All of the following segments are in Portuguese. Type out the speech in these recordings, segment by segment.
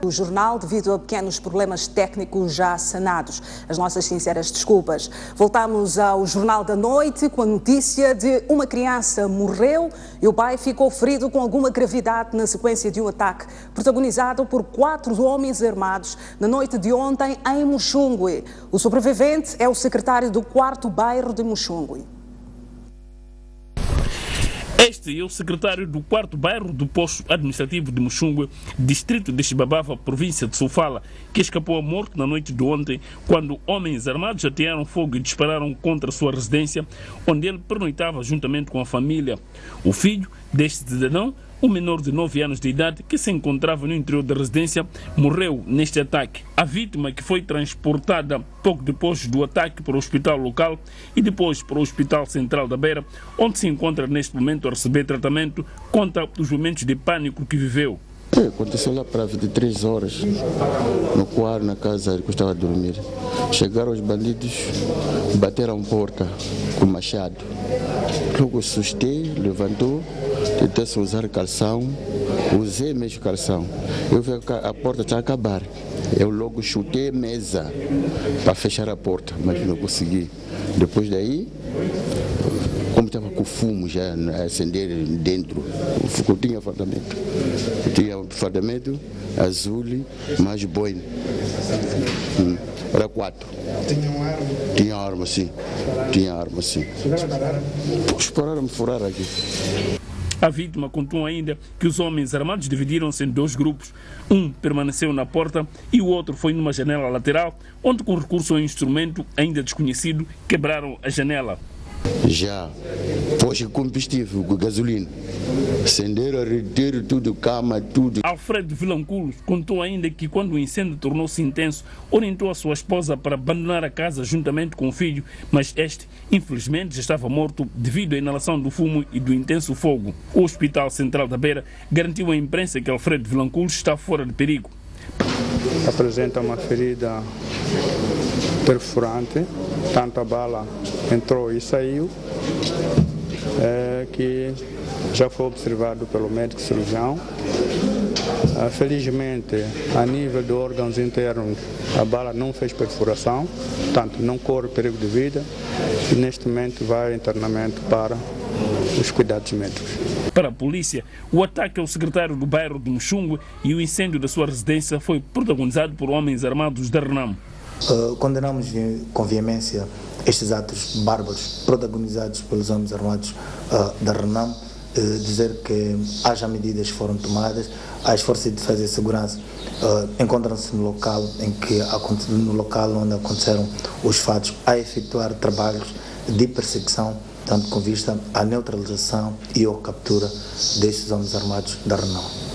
O jornal, devido a pequenos problemas técnicos já sanados. As nossas sinceras desculpas. Voltamos ao Jornal da Noite com a notícia de uma criança morreu e o pai ficou ferido com alguma gravidade na sequência de um ataque protagonizado por 4 homens armados na noite de ontem em Muxungue. O sobrevivente é o secretário do 4º bairro de Muxungue. Este é o secretário do 4º bairro do posto administrativo de Muxungue, distrito de Xibabava, província de Sofala, que escapou à morte na noite de ontem, quando homens armados atearam fogo e dispararam contra sua residência, onde ele pernoitava juntamente com a família. O filho deste cidadão, um menor de 9 anos de idade, que se encontrava no interior da residência, morreu neste ataque. A vítima, que foi transportada pouco depois do ataque para o hospital local e depois para o Hospital Central da Beira, onde se encontra neste momento a receber tratamento, conta os momentos de pânico que viveu. Aconteceu lá para 23 horas, no quarto, na casa que eu estava a dormir. Chegaram os bandidos, bateram a porta com machado. Logo assustei, levantou, tentasse usar calção, usei mesmo calção. Eu vi que a porta tinha a acabar. Eu logo chutei a mesa para fechar a porta, mas não consegui. Depois daí, como estava com fumo já a acender dentro, eu tinha fardamento. Eu tinha um fardamento azul, mais boina. Era 4. Tinha arma? Tinha arma, sim. Tinha arma, sim. Esperaram-me furar aqui. A vítima contou ainda que os homens armados dividiram-se em 2 grupos. Um permaneceu na porta e o outro foi numa janela lateral, onde, com recurso ao instrumento ainda desconhecido, quebraram a janela. Já pôs combustível, gasolina, acenderam, retiram tudo, cama, tudo. Alfredo Vilanculos contou ainda que, quando o incêndio tornou-se intenso, orientou a sua esposa para abandonar a casa juntamente com o filho, mas este, infelizmente, já estava morto devido à inalação do fumo e do intenso fogo. O Hospital Central da Beira garantiu à imprensa que Alfredo Vilanculos está fora de perigo. Apresenta uma ferida perfurante, tanto a bala entrou e saiu, que já foi observado pelo médico cirurgião. Felizmente, a nível de órgãos internos, a bala não fez perfuração, portanto não corre perigo de vida e neste momento vai internamento para os cuidados médicos. Para a polícia, o ataque ao secretário do bairro de Muxungue e o incêndio da sua residência foi protagonizado por homens armados da Renamo. Condenamos com veemência estes atos bárbaros protagonizados pelos homens armados da Renamo. Dizer que haja medidas que foram tomadas, as forças de defesa e segurança encontram-se no local onde aconteceram os fatos, a efetuar trabalhos de perseguição, tanto com vista à neutralização e à captura destes homens armados da Renamo.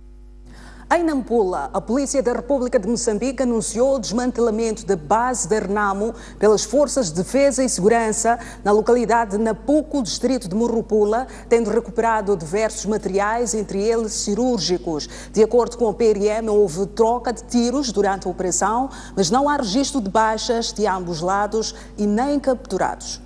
Em Nampula, a Polícia da República de Moçambique anunciou o desmantelamento da base da Renamo pelas Forças de Defesa e Segurança na localidade de Napuco, distrito de Morropula, tendo recuperado diversos materiais, entre eles cirúrgicos. De acordo com a PRM, houve troca de tiros durante a operação, mas não há registro de baixas de ambos lados e nem capturados.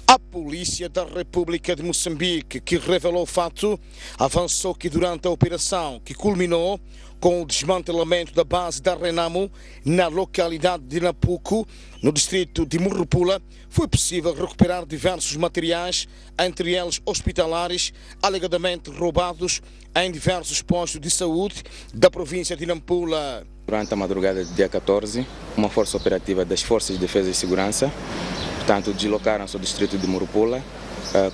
A Polícia da República de Moçambique, que revelou o fato, avançou que durante a operação, que culminou com o desmantelamento da base da Renamo na localidade de Napuco, no distrito de Morropula, foi possível recuperar diversos materiais, entre eles hospitalares, alegadamente roubados em diversos postos de saúde da província de Nampula. Durante a madrugada do dia 14, uma força operativa das Forças de Defesa e Segurança, portanto, deslocaram-se ao distrito de Morropula,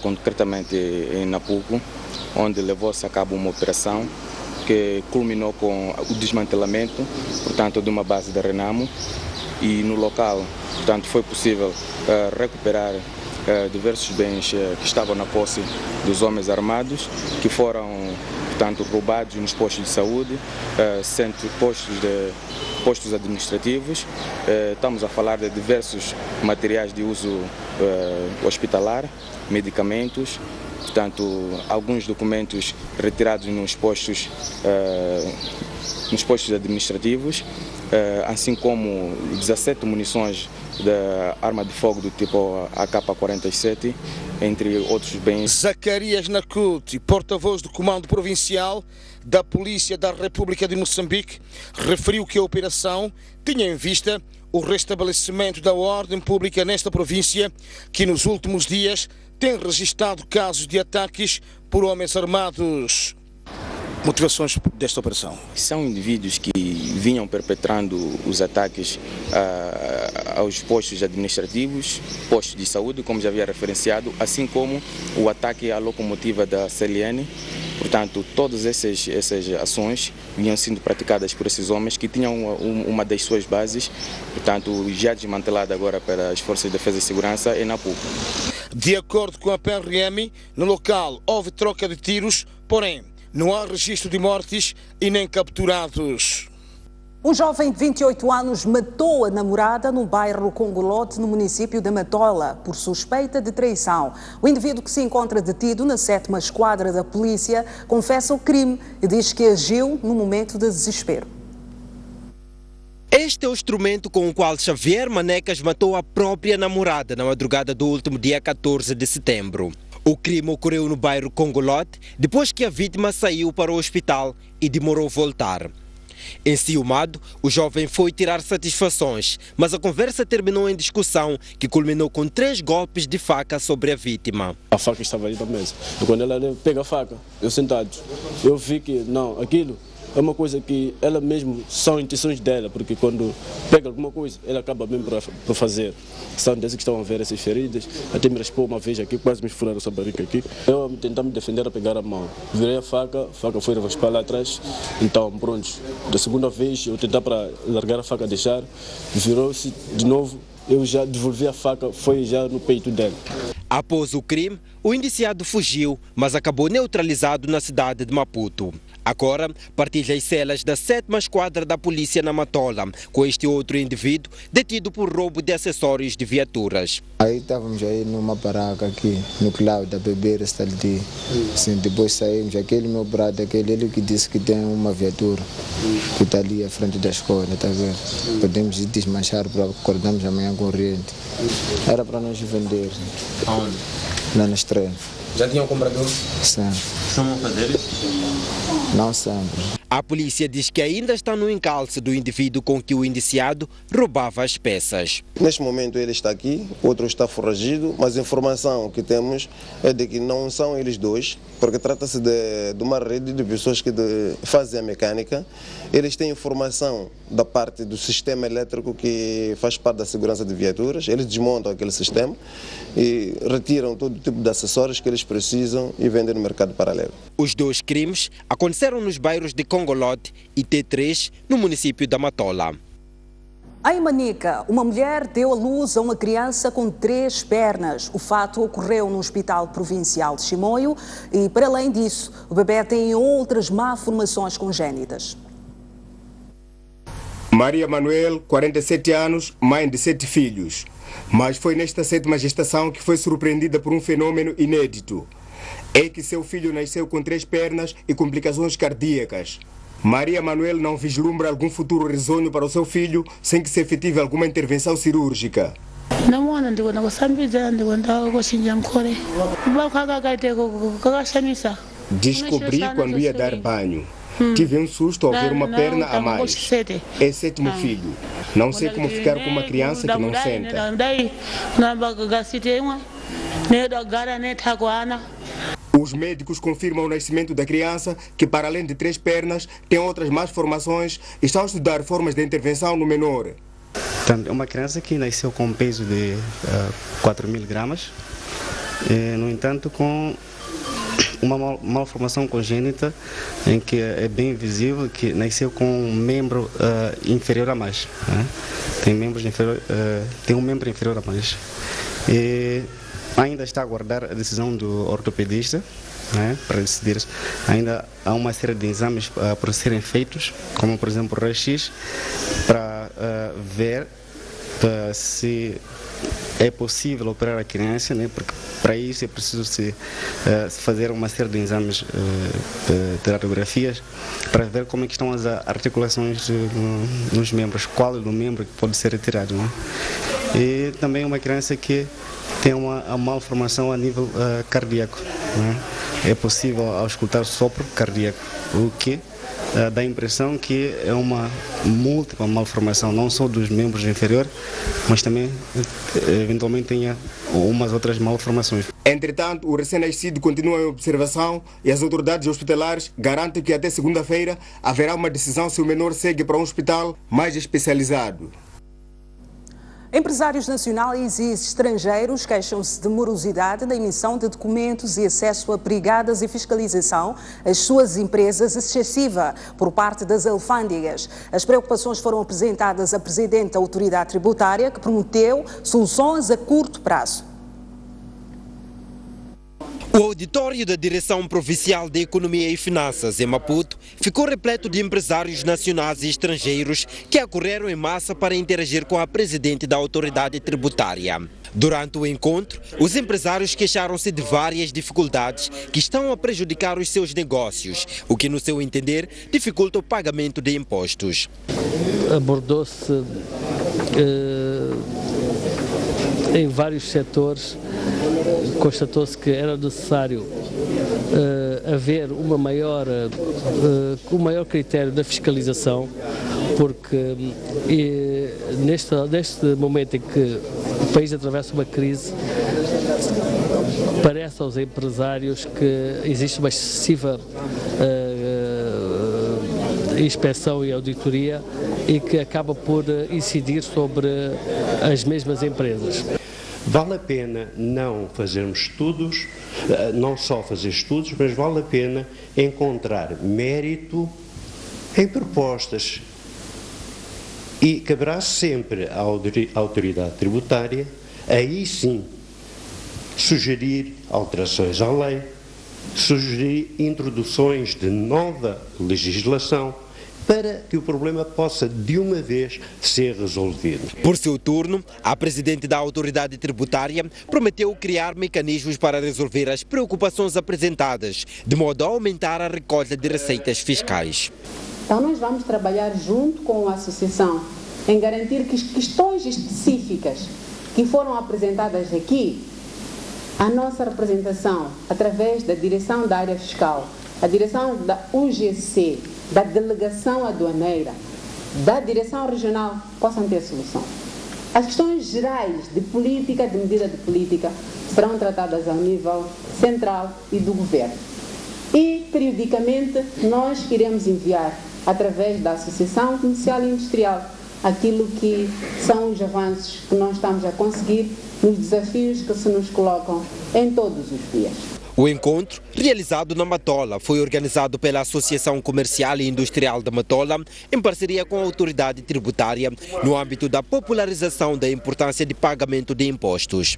concretamente em Napuco, onde levou-se a cabo uma operação que culminou com o desmantelamento, portanto, de uma base da Renamo, e no local, portanto, foi possível recuperar diversos bens que estavam na posse dos homens armados, que foram, portanto, roubados nos postos de saúde, postos administrativos. Estamos a falar de diversos materiais de uso hospitalar, medicamentos, portanto, alguns documentos retirados nos postos nos postos administrativos, assim como 17 munições da arma de fogo do tipo AK-47, entre outros bens. Zacarias Nacuti, porta-voz do Comando Provincial da Polícia da República de Moçambique, referiu que a operação tinha em vista o restabelecimento da ordem pública nesta província, que nos últimos dias tem registrado casos de ataques por homens armados. Motivações desta operação? São indivíduos que vinham perpetrando os ataques aos postos administrativos, postos de saúde, como já havia referenciado, assim como o ataque à locomotiva da CLN. Portanto, todas essas ações vinham sendo praticadas por esses homens que tinham uma das suas bases, portanto, já desmantelada agora pelas Forças de Defesa e Segurança em Napuco. De acordo com a PRM, no local houve troca de tiros, porém, não há registro de mortes e nem capturados. Um jovem de 28 anos matou a namorada no bairro Congolote, no município de Matola, por suspeita de traição. O indivíduo que se encontra detido na 7ª Esquadra da Polícia confessa o crime e diz que agiu no momento de desespero. Este é o instrumento com o qual Xavier Manecas matou a própria namorada na madrugada do último dia 14 de setembro. O crime ocorreu no bairro Congolote, depois que a vítima saiu para o hospital e demorou a voltar. Enciumado, o jovem foi tirar satisfações, mas a conversa terminou em discussão que culminou com 3 golpes de faca sobre a vítima. A faca estava ali na mesa. E quando ela pega a faca, eu sentado, eu vi que não, aquilo é uma coisa que ela mesmo, são intenções dela, porque quando pega alguma coisa, ela acaba mesmo por fazer. São desses que estão a ver essas feridas, até me raspou uma vez aqui, quase me furaram essa barriga aqui. Eu tentar me defender a pegar a mão, virei a faca foi raspar lá atrás, então pronto. Da segunda vez eu tentar para largar a faca, deixar, virou-se de novo, eu já devolvi a faca, foi já no peito dela. Após o crime, o indiciado fugiu, mas acabou neutralizado na cidade de Maputo. Agora, partilha as celas da 7ª Esquadra da Polícia na Matola, com este outro indivíduo detido por roubo de acessórios de viaturas. Aí estávamos aí numa baraca aqui, no Cláudio, a beber esta ali. Sim, depois saímos, aquele meu brado, ele que disse que tem uma viatura, que está ali à frente da escola, está vendo? Podemos ir desmanchar para acordarmos amanhã corrente. Era para nós vender. Aonde? Lá na Estrela. Já tinham comprador? Sim. Costumam fazer isso? Não sempre. A polícia diz que ainda está no encalço do indivíduo com que o indiciado roubava as peças. Neste momento ele está aqui, outro está foragido, mas a informação que temos é de que não são eles dois, porque trata-se de uma rede de pessoas que fazem a mecânica. Eles têm informação da parte do sistema elétrico que faz parte da segurança de viaturas. Eles desmontam aquele sistema e retiram todo tipo de acessórios que eles precisam e vendem no mercado paralelo. Os 2 crimes aconteceram nos bairros de Congolote e T3, no município da Matola. Em Manica, uma mulher deu à luz a uma criança com 3 pernas. O fato ocorreu no Hospital Provincial de Chimoio e, para além disso, o bebê tem outras malformações congénitas. Maria Manuel, 47 anos, mãe de 7 filhos. Mas foi nesta 7ª gestação que foi surpreendida por um fenômeno inédito. É que seu filho nasceu com 3 pernas e complicações cardíacas. Maria Manuel não vislumbra algum futuro risonho para o seu filho sem que se efetive alguma intervenção cirúrgica. Descobri quando ia dar banho. Tive um susto ao ver uma perna a mais. É 7º filho. Não sei como ficar com uma criança que não senta. Os médicos confirmam o nascimento da criança, que para além de 3 pernas, tem outras malformações e estão a estudar formas de intervenção no menor. É uma criança que nasceu com um peso de 4.000 gramas, no entanto com uma malformação congênita em que é bem visível que nasceu com um membro inferior a mais. Tem um membro inferior a mais. E ainda está a aguardar a decisão do ortopedista, para decidir. Ainda há uma série de exames por serem feitos, como por exemplo o raio-x, para ver se é possível operar a criança, né? Porque para isso é preciso se fazer uma série de exames de radiografias para ver como é que estão as articulações nos membros, qual é o membro que pode ser retirado, né? E também uma criança que tem uma malformação a nível cardíaco, né? É possível auscultar sopro cardíaco, o que dá a impressão que é uma múltipla malformação, não só dos membros inferiores, mas também eventualmente tenha umas outras malformações. Entretanto, o recém-nascido continua em observação e as autoridades hospitalares garantem que até segunda-feira haverá uma decisão se o menor segue para um hospital mais especializado. Empresários nacionais e estrangeiros queixam-se de morosidade na emissão de documentos e acesso a brigadas e fiscalização às suas empresas excessiva por parte das alfândegas. As preocupações foram apresentadas à Presidente da Autoridade Tributária, que prometeu soluções a curto prazo. O auditório da Direção Provincial de Economia e Finanças, em Maputo, ficou repleto de empresários nacionais e estrangeiros que acorreram em massa para interagir com a Presidente da Autoridade Tributária. Durante o encontro, os empresários queixaram-se de várias dificuldades que estão a prejudicar os seus negócios, o que, no seu entender, dificulta o pagamento de impostos. Abordou-se em vários setores, constatou-se que era necessário haver um maior critério da fiscalização, porque neste momento em que o país atravessa uma crise, parece aos empresários que existe uma excessiva inspeção e auditoria e que acaba por incidir sobre as mesmas empresas. Vale a pena não fazermos estudos, não só fazer estudos, mas vale a pena encontrar mérito em propostas. E caberá sempre à autoridade tributária, aí sim, sugerir alterações à lei, sugerir introduções de nova legislação, para que o problema possa, de uma vez, ser resolvido. Por seu turno, a Presidente da Autoridade Tributária prometeu criar mecanismos para resolver as preocupações apresentadas, de modo a aumentar a recolha de receitas fiscais. Então nós vamos trabalhar junto com a Associação em garantir que as questões específicas que foram apresentadas aqui, a nossa representação, através da Direção da Área Fiscal, a Direção da UGC, da Delegação Aduaneira, da Direção Regional, possam ter solução. As questões gerais de política, de medida de política, serão tratadas ao nível central e do Governo. E, periodicamente, nós iremos enviar, através da Associação Comercial e Industrial, aquilo que são os avanços que nós estamos a conseguir nos desafios que se nos colocam em todos os dias. O encontro, realizado na Matola, foi organizado pela Associação Comercial e Industrial da Matola, em parceria com a Autoridade Tributária, no âmbito da popularização da importância de pagamento de impostos.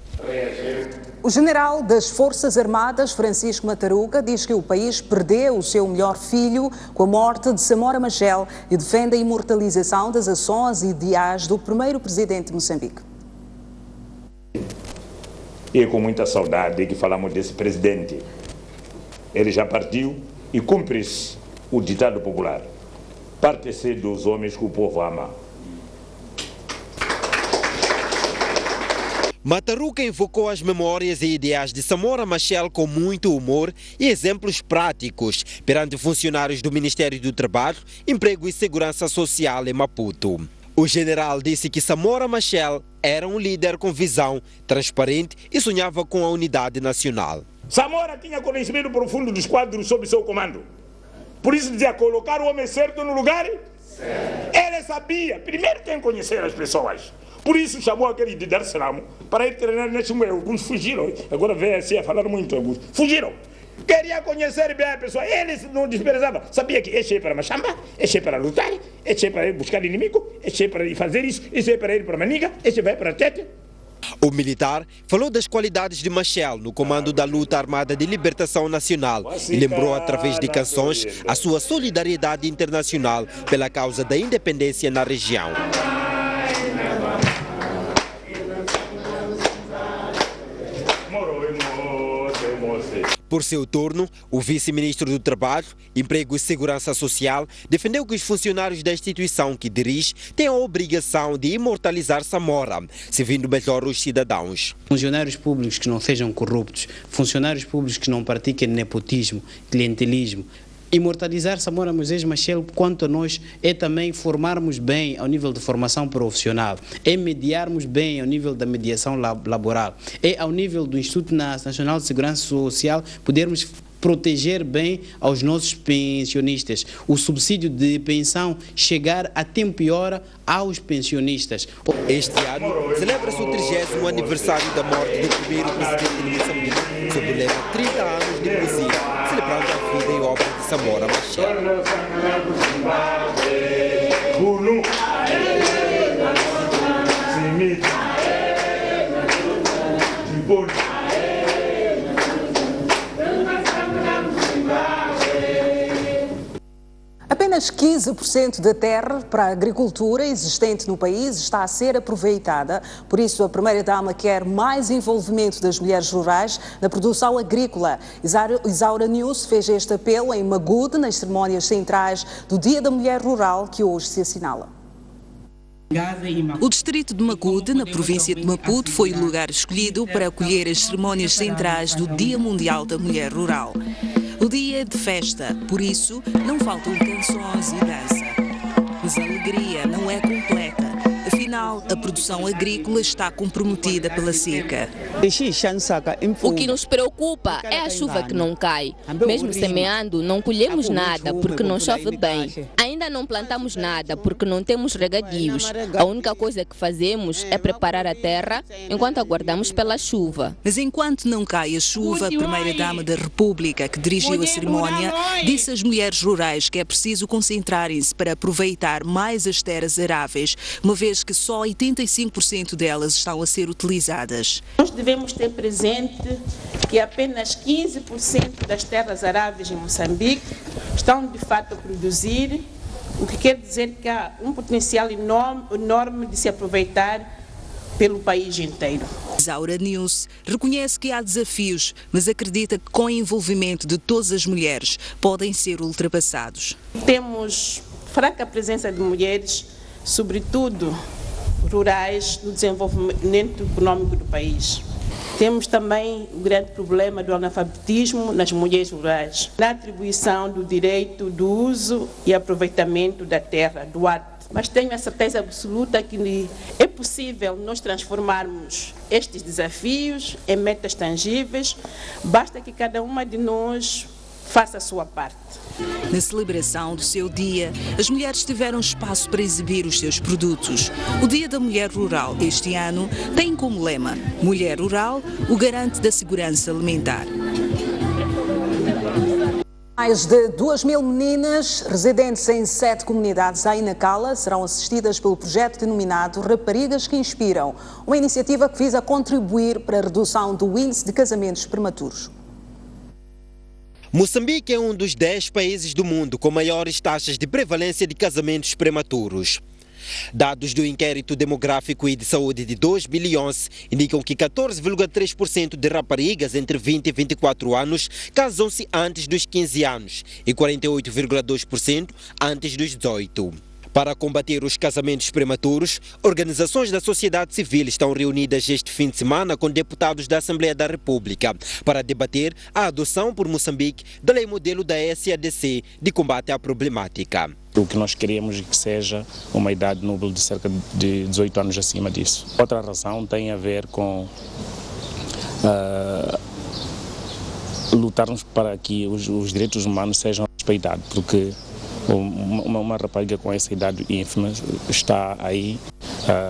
O general das Forças Armadas, Francisco Mataruca, diz que o país perdeu o seu melhor filho com a morte de Samora Machel e defende a imortalização das ações e ideais do primeiro presidente de Moçambique. E é com muita saudade que falamos desse presidente. Ele já partiu e cumpre-se o ditado popular: parte-se dos homens que o povo ama. Mataruca invocou as memórias e ideais de Samora Machel com muito humor e exemplos práticos perante funcionários do Ministério do Trabalho, Emprego e Segurança Social em Maputo. O general disse que Samora Machel era um líder com visão, transparente e sonhava com a unidade nacional. Samora tinha conhecimento profundo dos quadros sob seu comando. Por isso dizia colocar o homem certo no lugar certo. Ele sabia, primeiro tem que conhecer as pessoas. Por isso chamou aquele de Dar Salam para ir treinar nesse meio. Alguns fugiram, agora vem assim a falar muito, alguns fugiram. Queria conhecer bem a pessoa, eles não desprezavam. Sabia que este é para Machamba, este é para lutar, este é para ir buscar inimigo, este é para ir fazer isso, este é para ir para Maniga, este vai para Tete. O militar falou das qualidades de Machel no comando da luta armada de libertação nacional e lembrou através de canções a sua solidariedade internacional pela causa da independência na região. Por seu turno, o vice-ministro do Trabalho, Emprego e Segurança Social defendeu que os funcionários da instituição que dirige têm a obrigação de imortalizar Samora, servindo melhor os cidadãos. Funcionários públicos que não sejam corruptos, funcionários públicos que não pratiquem nepotismo, clientelismo. Imortalizar Samora Moisés Machel, quanto a nós, é também formarmos bem ao nível de formação profissional, é mediarmos bem ao nível da mediação laboral, é ao nível do Instituto Nacional de Segurança Social podermos proteger bem aos nossos pensionistas, o subsídio de pensão chegar a tempo e hora aos pensionistas. Este ano celebra-se o 30º aniversário da morte do primeiro presidente de Moçambique, sob o lema 30 anos de poesia, celebrando a vida e obra de Samora Machel. Apenas 15% da terra para a agricultura existente no país está a ser aproveitada. Por isso, a Primeira-Dama quer mais envolvimento das mulheres rurais na produção agrícola. Isaura News fez este apelo em Magude, nas cerimónias centrais do Dia da Mulher Rural, que hoje se assinala. O distrito de Magude, na província de Maputo, foi o lugar escolhido para acolher as cerimónias centrais do Dia Mundial da Mulher Rural. O dia é de festa, por isso não faltam canções e dança. Mas a alegria não é completa. Afinal, a produção agrícola está comprometida pela seca. O que nos preocupa é a chuva que não cai. Mesmo semeando, não colhemos nada porque não chove bem. Ainda não plantamos nada porque não temos regadios. A única coisa que fazemos é preparar a terra enquanto aguardamos pela chuva. Mas enquanto não cai a chuva, a Primeira-Dama da República, que dirigiu a cerimónia, disse às mulheres rurais que é preciso concentrarem-se para aproveitar mais as terras aráveis, uma vez que só 85% delas estão a ser utilizadas. Nós devemos ter presente que apenas 15% das terras aráveis em Moçambique estão de fato a produzir, o que quer dizer que há um potencial enorme de se aproveitar pelo país inteiro. Isaura News reconhece que há desafios, mas acredita que com o envolvimento de todas as mulheres podem ser ultrapassados. Temos fraca presença de mulheres, sobretudo rurais, no desenvolvimento econômico do país. Temos também o grande problema do analfabetismo nas mulheres rurais, na atribuição do direito do uso e aproveitamento da terra, do ato. Mas tenho a certeza absoluta que é possível nós transformarmos estes desafios em metas tangíveis, basta que cada uma de nós faça a sua parte. Na celebração do seu dia, as mulheres tiveram espaço para exibir os seus produtos. O Dia da Mulher Rural este ano tem como lema: Mulher Rural, o garante da segurança alimentar. Mais de 2.000 meninas residentes em 7 comunidades aí na Cala serão assistidas pelo projeto denominado Raparigas que Inspiram, uma iniciativa que visa contribuir para a redução do índice de casamentos prematuros. Moçambique é um dos 10 países do mundo com maiores taxas de prevalência de casamentos prematuros. Dados do Inquérito Demográfico e de Saúde de 2011 indicam que 14,3% de raparigas entre 20 e 24 anos casam-se antes dos 15 anos e 48,2% antes dos 18. Para combater os casamentos prematuros, organizações da sociedade civil estão reunidas este fim de semana com deputados da Assembleia da República para debater a adoção por Moçambique da lei modelo da SADC de combate à problemática. O que nós queremos é que seja uma idade núbil de cerca de 18 anos acima disso. Outra razão tem a ver com lutarmos para que os direitos humanos sejam respeitados, porque uma rapariga com essa idade ínfima está aí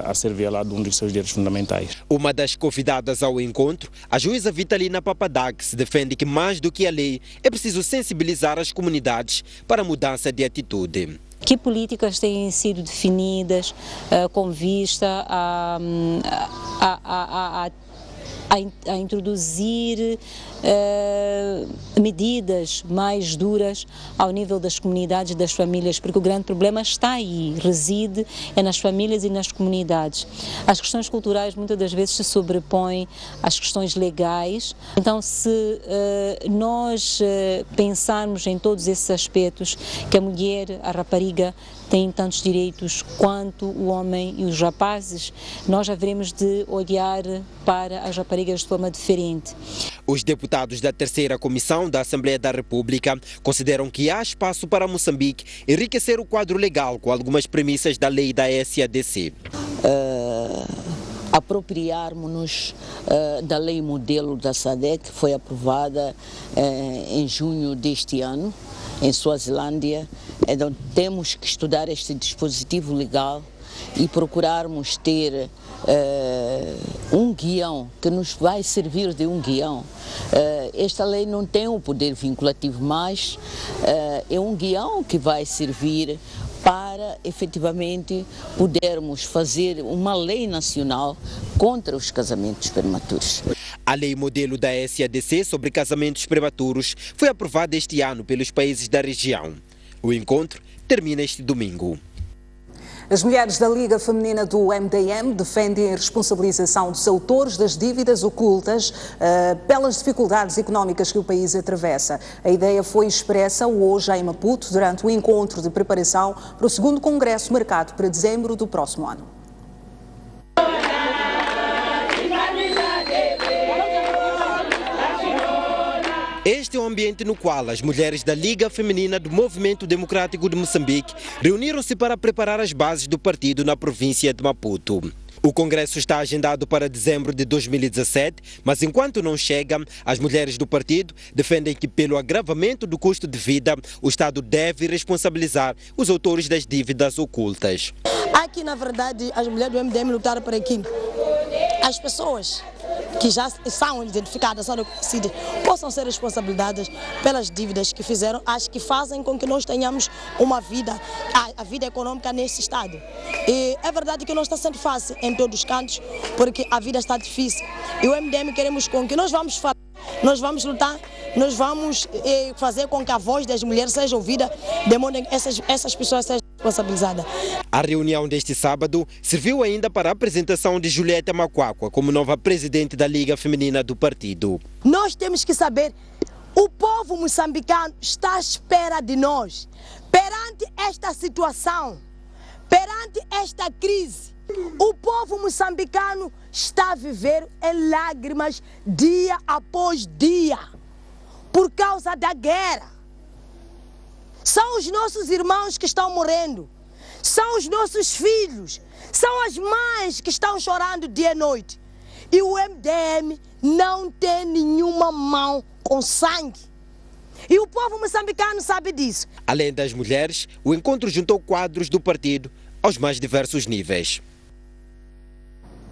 a ser violado um dos seus direitos fundamentais. Uma das convidadas ao encontro, a juíza Vitalina Papadax, defende que mais do que a lei, é preciso sensibilizar as comunidades para a mudança de atitude. Que políticas têm sido definidas com vista a a introduzir medidas mais duras ao nível das comunidades e das famílias, porque o grande problema está aí, reside nas famílias e nas comunidades. As questões culturais muitas das vezes se sobrepõem às questões legais, então se nós pensarmos em todos esses aspectos, que a mulher, a rapariga, têm tantos direitos quanto o homem e os rapazes, nós haveremos de olhar para as raparigas de forma diferente. Os deputados da terceira comissão da Assembleia da República consideram que há espaço para Moçambique enriquecer o quadro legal com algumas premissas da lei da SADC. Apropriarmos-nos da lei modelo da SADC, que foi aprovada em junho deste ano, em Suazilândia. Então temos que estudar este dispositivo legal e procurarmos ter um guião que nos vai servir de um guião. Esta lei não tem um poder vinculativo, mas é um guião que vai servir para efetivamente podermos fazer uma lei nacional contra os casamentos prematuros. A lei modelo da SADC sobre casamentos prematuros foi aprovada este ano pelos países da região. O encontro termina este domingo. As mulheres da Liga Feminina do MDM defendem a responsabilização dos autores das dívidas ocultas pelas dificuldades económicas que o país atravessa. A ideia foi expressa hoje em Maputo durante o encontro de preparação para o 2º Congresso marcado para dezembro do próximo ano. Este é o ambiente no qual as mulheres da Liga Feminina do Movimento Democrático de Moçambique reuniram-se para preparar as bases do partido na província de Maputo. O congresso está agendado para dezembro de 2017, mas enquanto não chega, as mulheres do partido defendem que, pelo agravamento do custo de vida, o Estado deve responsabilizar os autores das dívidas ocultas. Aqui, na verdade, as mulheres do MDM lutaram para que as pessoas que já são identificadas, são reconhecidas, possam ser responsabilizadas pelas dívidas que fizeram, as que fazem com que nós tenhamos uma vida, a vida econômica nesse estado. E é verdade que não está sendo fácil em todos os cantos, porque a vida está difícil. E o MDM queremos com que nós vamos falar, nós vamos lutar, nós vamos fazer com que a voz das mulheres seja ouvida, de modo que essas pessoas sejam responsabilizadas. A reunião deste sábado serviu ainda para a apresentação de Julieta Macuacua como nova presidente da Liga Feminina do partido. Nós temos que saber, o povo moçambicano está à espera de nós. Perante esta situação, perante esta crise, o povo moçambicano está a viver em lágrimas dia após dia, por causa da guerra. São os nossos irmãos que estão morrendo, são os nossos filhos, são as mães que estão chorando dia e noite. E o MDM não tem nenhuma mão com sangue. E o povo moçambicano sabe disso. Além das mulheres, o encontro juntou quadros do partido aos mais diversos níveis.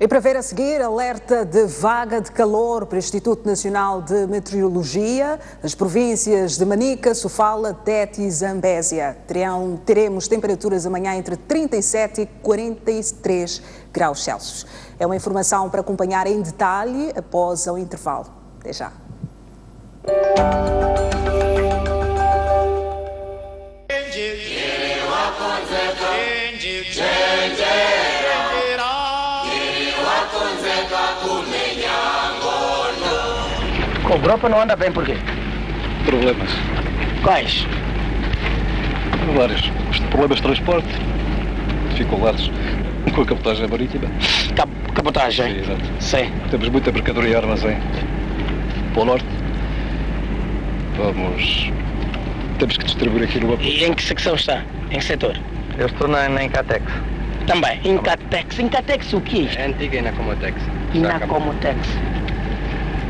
E para ver a seguir, alerta de vaga de calor para o Instituto Nacional de Meteorologia, nas províncias de Manica, Sofala, Tete e Zambésia. Teremos temperaturas amanhã entre 37 e 43 graus Celsius. É uma informação para acompanhar em detalhe após o intervalo. Até já. O grupo não anda bem por quê? Problemas. Quais? Vários. Problemas de transporte, dificuldades com a cabotagem marítima. Cabotagem? Sim, exato. Sim. Temos muita mercadoria em armazém para o norte. Temos que distribuir aqui no Maputo. E em que secção está? Em que setor? Eu estou na Incatex. Também? Incatex. Incatex o que é? É antiga Inacomotex. Inacomotex.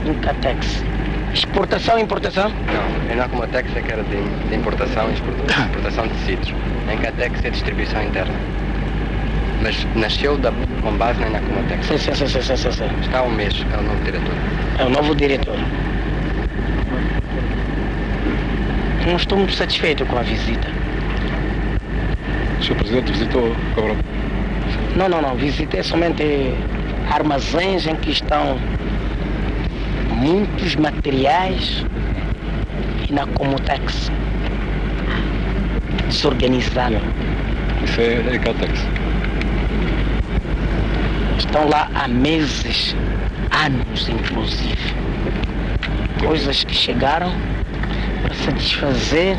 Incatex. Exportação e importação? Não, a Inacomotex é que era de importação e exportação de tecidos. A Incatex é distribuição interna. Mas nasceu com base na Inacomotex. Sim. Está há um mês, é o novo diretor. É o novo diretor. Não estou muito satisfeito com a visita. O Sr. Presidente visitou Cabrão? Não. Visitei somente armazéns em que estão muitos materiais e na Comotex. Desorganizado. Isso é Caltex. Estão lá há meses, anos inclusive. Coisas que chegaram para satisfazer,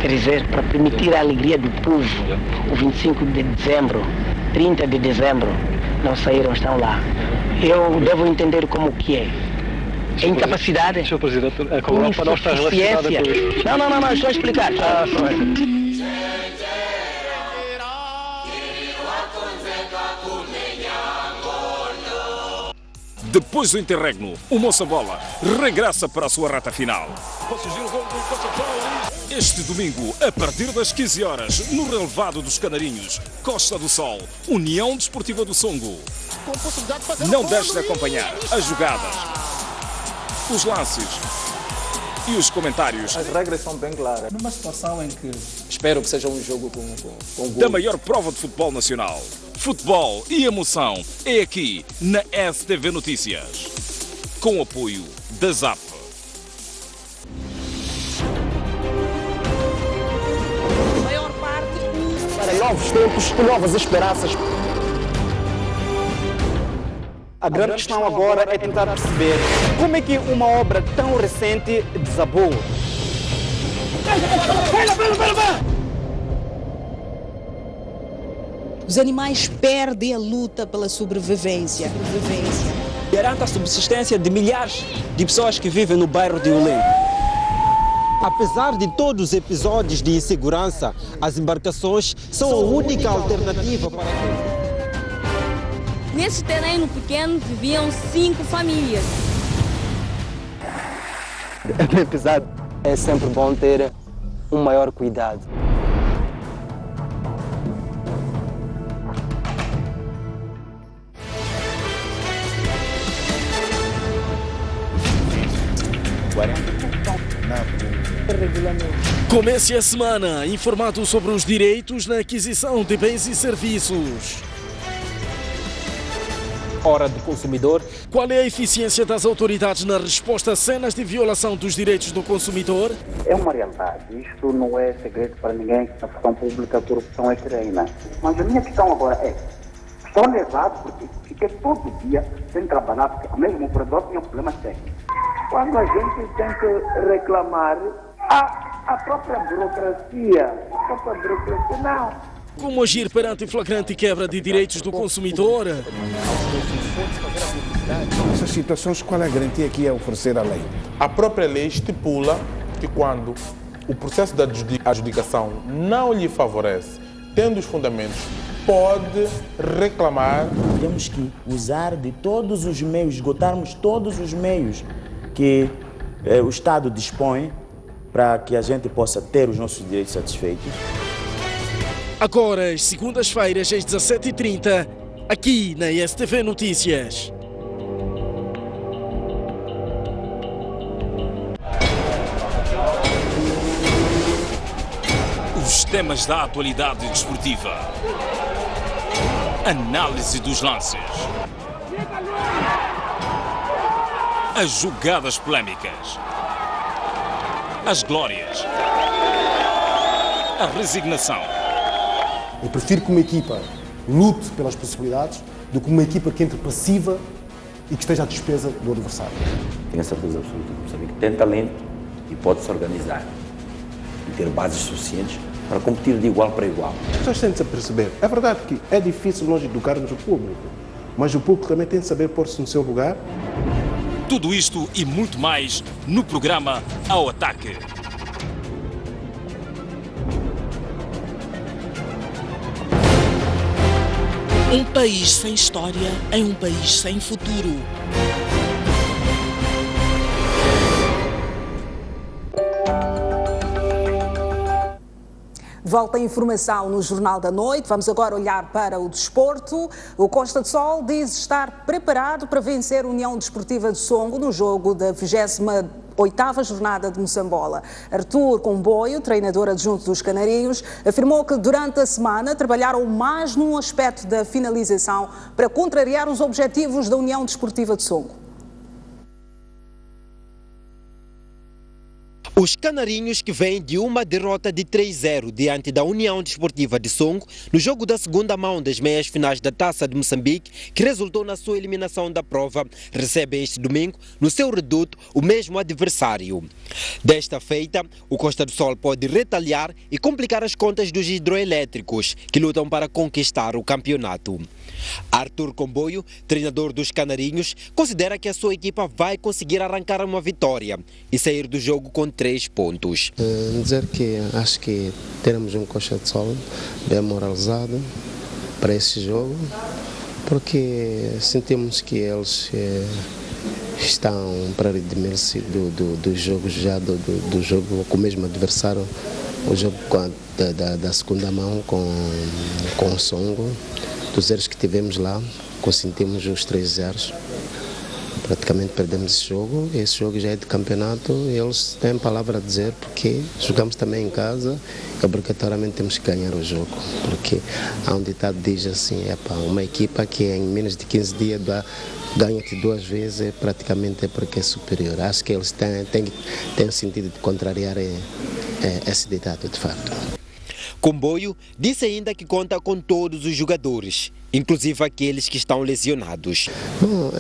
quer dizer, para permitir a alegria do povo. O 25 de dezembro, 30 de dezembro, não saíram, estão lá. Eu devo entender como que é. É incapacidade. Sr. Presidente, a Europa não está relacionada com isso. Não, estou a explicar. Depois do interregno, o Moçambola regressa para a sua reta final. Este domingo, a partir das 15 horas, no relevado dos Canarinhos, Costa do Sol, União Desportiva do Songo. Não deixe de acompanhar as jogadas, os lances e os comentários. As regras são bem claras. Numa situação em que espero que seja um jogo com gol. Da maior prova de futebol nacional. Futebol e emoção é aqui na STV Notícias. Com o apoio da ZAP. Maior parte para novos tempos e novas esperanças. A grande questão agora é tentar perceber como é que uma obra tão recente desabou. Os animais perdem a luta pela sobrevivência. Garanta a subsistência de milhares de pessoas que vivem no bairro de Ulém. Apesar de todos os episódios de insegurança, as embarcações são a única alternativa para... Nesse terreno pequeno viviam 5 famílias. Apesar, é sempre bom ter um maior cuidado. Comece a semana informado sobre os direitos na aquisição de bens e serviços. Hora do consumidor. Qual é a eficiência das autoridades na resposta a cenas de violação dos direitos do consumidor? É uma realidade. Isto não é segredo para ninguém. Na função pública, a corrupção é treina. Mas a minha questão agora é: estou nervoso porque fiquei todo dia sem trabalhar, porque o mesmo operador tinha problemas técnicos. Quando a gente tem que reclamar, a própria burocracia não. Como agir perante flagrante quebra de direitos do consumidor? Nessas situações, qual é a garantia que é oferecer a lei? A própria lei estipula que quando o processo da adjudicação não lhe favorece, tendo os fundamentos, pode reclamar. Temos que usar de todos os meios, esgotarmos todos os meios que o Estado dispõe para que a gente possa ter os nossos direitos satisfeitos. Agora, às segundas-feiras, às 17h30, aqui na STV Notícias. Os temas da atualidade desportiva. Análise dos lances. As jogadas polémicas. As glórias. A resignação. Eu prefiro que uma equipa lute pelas possibilidades do que uma equipa que entre passiva e que esteja à despesa do adversário. Tenho a certeza absoluta que Moçambique tem talento e pode se organizar e ter bases suficientes para competir de igual para igual. As pessoas têm de se perceber. É verdade que é difícil nós educarmos o público, mas o público também tem de saber pôr-se no seu lugar. Tudo isto e muito mais no programa Ao Ataque. Um país sem história é um país sem futuro. Volta a informação no Jornal da Noite. Vamos agora olhar para o desporto. O Costa do Sol diz estar preparado para vencer a União Desportiva de Songo no jogo da 28ª jornada de Moçambola. Arthur Comboio, treinador adjunto dos Canarinhos, afirmou que durante a semana trabalharam mais num aspecto da finalização para contrariar os objetivos da União Desportiva de Songo. Os canarinhos que vêm de uma derrota de 3-0 diante da União Desportiva de Songo no jogo da segunda mão das meias finais da Taça de Moçambique, que resultou na sua eliminação da prova, recebem este domingo no seu reduto o mesmo adversário. Desta feita, o Costa do Sol pode retaliar e complicar as contas dos hidroelétricos, que lutam para conquistar o campeonato. Arthur Comboio, treinador dos canarinhos, considera que a sua equipa vai conseguir arrancar uma vitória e sair do jogo com 3 pontos. Dizer que acho que teremos um Costa do Sol bem moralizado para esse jogo, porque sentimos que eles estão para redimir-se do jogo do jogo com o mesmo adversário, o jogo da segunda mão com o Songo. Dos erros que tivemos lá, consentimos os 3 erros. Praticamente perdemos esse jogo já é de campeonato e eles têm palavra a dizer, porque jogamos também em casa e obrigatoriamente temos que ganhar o jogo, porque há um ditado que diz assim, uma equipa que em menos de 15 dias ganha-te 2 vezes, praticamente é porque é superior. Acho que eles têm sentido de contrariar esse ditado, de facto. Comboio disse ainda que conta com todos os jogadores, inclusive aqueles que estão lesionados. Bom,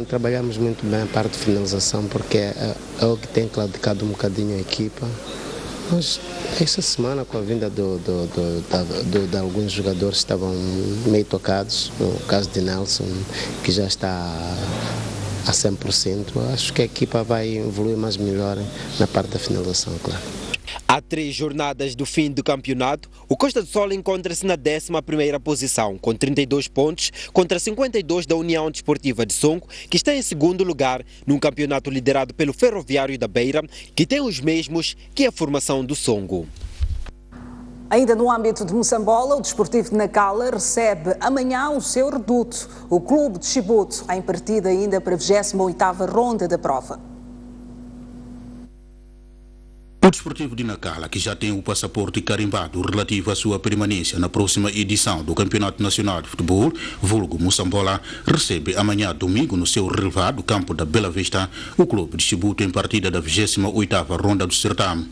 trabalhamos muito bem a parte de finalização, porque é o que tem claudicado um bocadinho a equipa. Mas esta semana, com a vinda de alguns jogadores que estavam meio tocados, no caso de Nelson, que já está a 100%, acho que a equipa vai evoluir mais melhor na parte da finalização, claro. Há 3 jornadas do fim do campeonato, o Costa do Sol encontra-se na 11ª posição, com 32 pontos, contra 52 da União Desportiva de Songo, que está em segundo lugar num campeonato liderado pelo Ferroviário da Beira, que tem os mesmos que a formação do Songo. Ainda no âmbito de Moçambola, o Desportivo de Nacala recebe amanhã o seu reduto, o Clube de Chibuto, em partida ainda para a 28ª ronda da prova. O Desportivo de Nacala, que já tem o passaporte carimbado relativo à sua permanência na próxima edição do Campeonato Nacional de Futebol, vulgo Moçambola, recebe amanhã domingo no seu relevado campo da Bela Vista o Clube de Chibuto em partida da 28ª ronda do certame.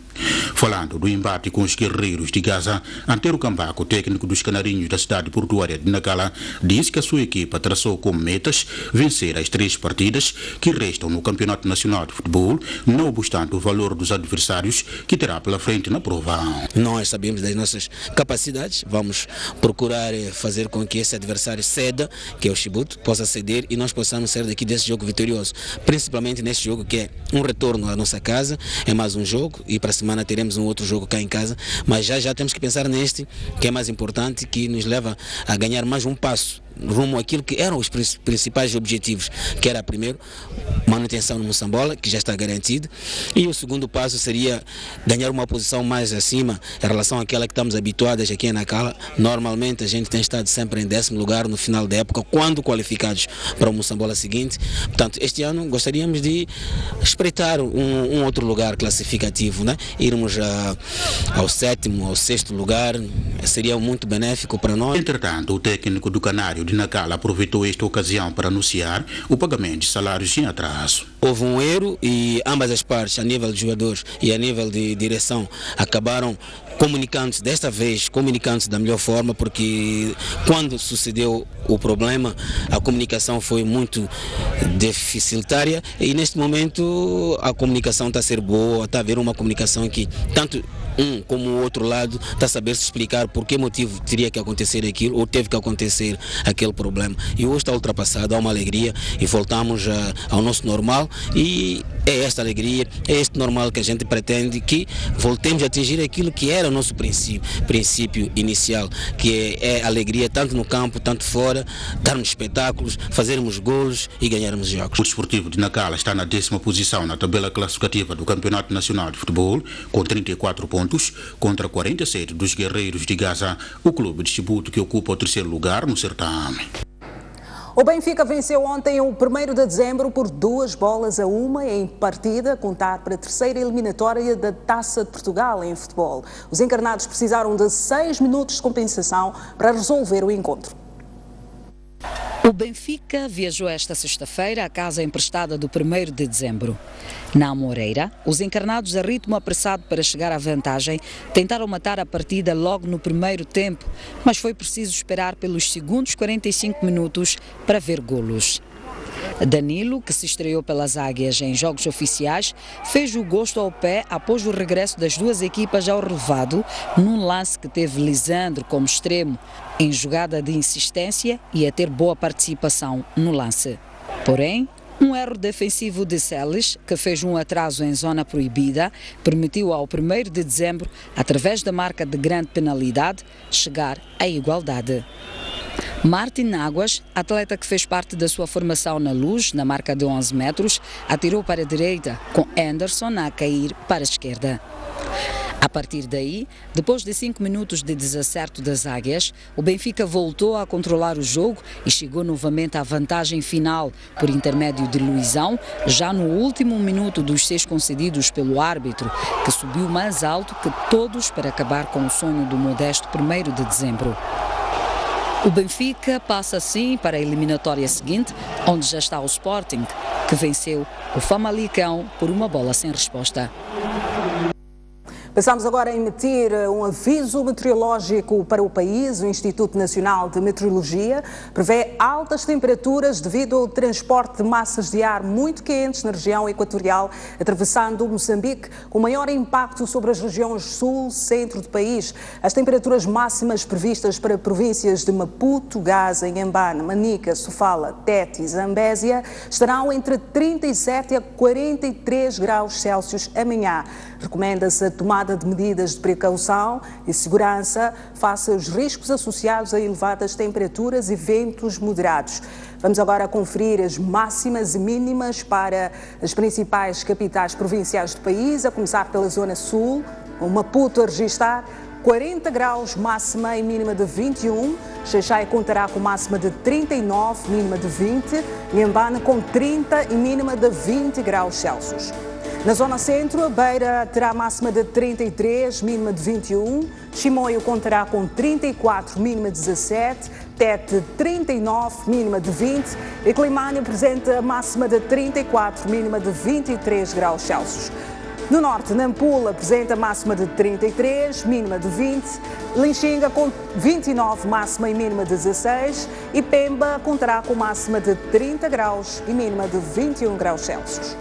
Falando do embate com os guerreiros de Gaza, Antero Cambaco, técnico dos canarinhos da cidade portuária de Nacala, disse que a sua equipa traçou como metas vencer as 3 partidas que restam no Campeonato Nacional de Futebol, não obstante o valor dos adversários que terá pela frente na prova. Nós sabemos das nossas capacidades, vamos procurar fazer com que esse adversário ceda, que é o Chibuto, possa ceder e nós possamos sair daqui desse jogo vitorioso, principalmente neste jogo que é um retorno à nossa casa, é mais um jogo e para a semana teremos um outro jogo cá em casa, mas já temos que pensar neste, que é mais importante, que nos leva a ganhar mais um passo rumo àquilo que eram os principais objetivos, que era primeiro manutenção no Moçambola, que já está garantido, e o segundo passo seria ganhar uma posição mais acima em relação àquela que estamos habituados aqui em Nacala. Normalmente a gente tem estado sempre em 10º lugar no final da época, quando qualificados para o Moçambola seguinte. Portanto, este ano gostaríamos de espreitar um outro lugar classificativo, né? Irmos ao 7º, ao 6º lugar, seria muito benéfico para nós. Entretanto, o técnico do Canário de Nacala aproveitou esta ocasião para anunciar o pagamento de salários em atraso. Houve um erro e ambas as partes, a nível de jogadores e a nível de direção, acabaram comunicando-se, desta vez comunicando-se da melhor forma, porque quando sucedeu o problema a comunicação foi muito deficitária e neste momento a comunicação está a ser boa, está a haver uma comunicação que tanto um como o outro lado está a saber se explicar por que motivo teria que acontecer aquilo ou teve que acontecer aquele problema. E hoje está ultrapassado, há uma alegria e voltamos ao nosso normal e é esta alegria, é este normal que a gente pretende, que voltemos a atingir aquilo que era o nosso princípio inicial, que é a alegria tanto no campo, tanto fora, darmos espetáculos, fazermos golos e ganharmos jogos. O Desportivo de Nacala está na 10ª posição na tabela classificativa do Campeonato Nacional de Futebol, com 34 pontos, contra 47 dos Guerreiros de Gaza, o clube de Chibuto que ocupa o 3º lugar no certame. O Benfica venceu ontem o 1º de dezembro por 2-1 em partida, a contar para a 3ª eliminatória da Taça de Portugal em futebol. Os encarnados precisaram de 6 minutos de compensação para resolver o encontro. O Benfica viajou esta sexta-feira à casa emprestada do 1º de dezembro. Na Amoreira, os encarnados a ritmo apressado para chegar à vantagem tentaram matar a partida logo no primeiro tempo, mas foi preciso esperar pelos segundos 45 minutos para ver golos. Danilo, que se estreou pelas Águias em jogos oficiais, fez o gosto ao pé após o regresso das duas equipas ao relevado, num lance que teve Lisandro como extremo, em jogada de insistência e a ter boa participação no lance. Porém, um erro defensivo de Celes, que fez um atraso em zona proibida, permitiu ao 1º de dezembro, através da marca de grande penalidade, chegar à igualdade. Martin Águas, atleta que fez parte da sua formação na Luz, na marca de 11 metros, atirou para a direita, com Anderson a cair para a esquerda. A partir daí, depois de 5 minutos de desacerto das Águias, o Benfica voltou a controlar o jogo e chegou novamente à vantagem final, por intermédio de Luizão, já no último minuto dos 6 concedidos pelo árbitro, que subiu mais alto que todos para acabar com o sonho do modesto 1º de dezembro. O Benfica passa assim para a eliminatória seguinte, onde já está o Sporting, que venceu o Famalicão por uma bola sem resposta. Passamos agora a emitir um aviso meteorológico para o país. O Instituto Nacional de Meteorologia prevê altas temperaturas devido ao transporte de massas de ar muito quentes na região equatorial, atravessando Moçambique, com maior impacto sobre as regiões sul, centro do país. As temperaturas máximas previstas para províncias de Maputo, Gaza, Inhambane, Manica, Sofala, Tete e Zambésia estarão entre 37 a 43 graus Celsius amanhã. Recomenda-se a tomada de medidas de precaução e segurança face aos riscos associados a elevadas temperaturas e ventos moderados. Vamos agora conferir as máximas e mínimas para as principais capitais provinciais do país, a começar pela zona sul, o Maputo a registrar 40 graus, máxima e mínima de 21. Xaixai contará com máxima de 39, mínima de 20. Inhambane com 30 e mínima de 20 graus Celsius. Na zona centro, a Beira terá máxima de 33, mínima de 21. Chimoio contará com 34, mínima de 17. Tete, 39, mínima de 20. E Climane apresenta máxima de 34, mínima de 23 graus Celsius. No norte, Nampula apresenta máxima de 33, mínima de 20. Lixinga com 29, máxima e mínima de 16. E Pemba contará com máxima de 30 graus e mínima de 21 graus Celsius.